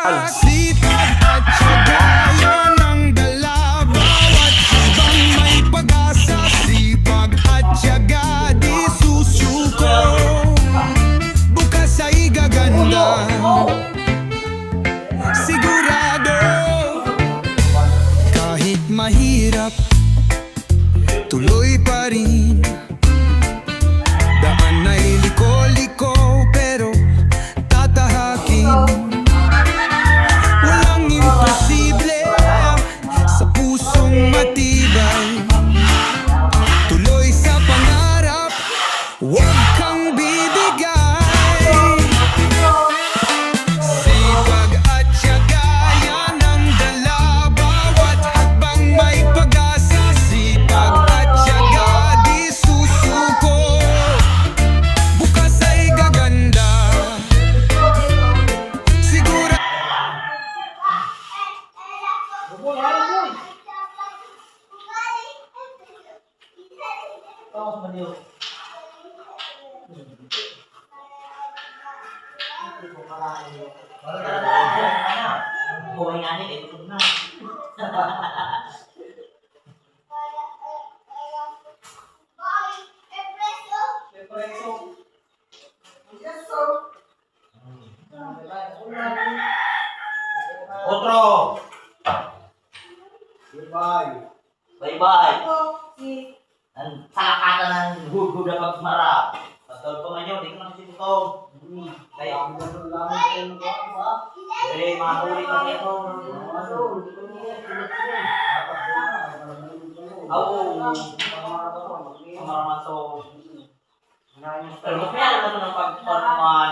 Sipag at tiyaga, yan ang dala. Bawat habang may pag-asa. Sipag at tiyaga, di susuko. Bukas ay gaganda, sigurado. Kahit mahirap, tuloy pa rin. Daan ay liko-liko, pero tatahakin. Walang imposible sa pusong matibay. Tuloy sa pangarap, huwag kang bibigay. Sipag at tiyaga, yan ang dala. Bawat hakbang may pag-asa. Sipag at tiyaga, di susuko. Bukas ay gaganda, siguro. Buhay nga nila, ito na. Otro! Bye-bye! Ang salakata ng hugod na pagmarap. Pastor ko ngayon, di ko nakasitutong. Kaya, mahuli pa niya ito. Maramaso. Pero kaya naman ito ng pagpanuman.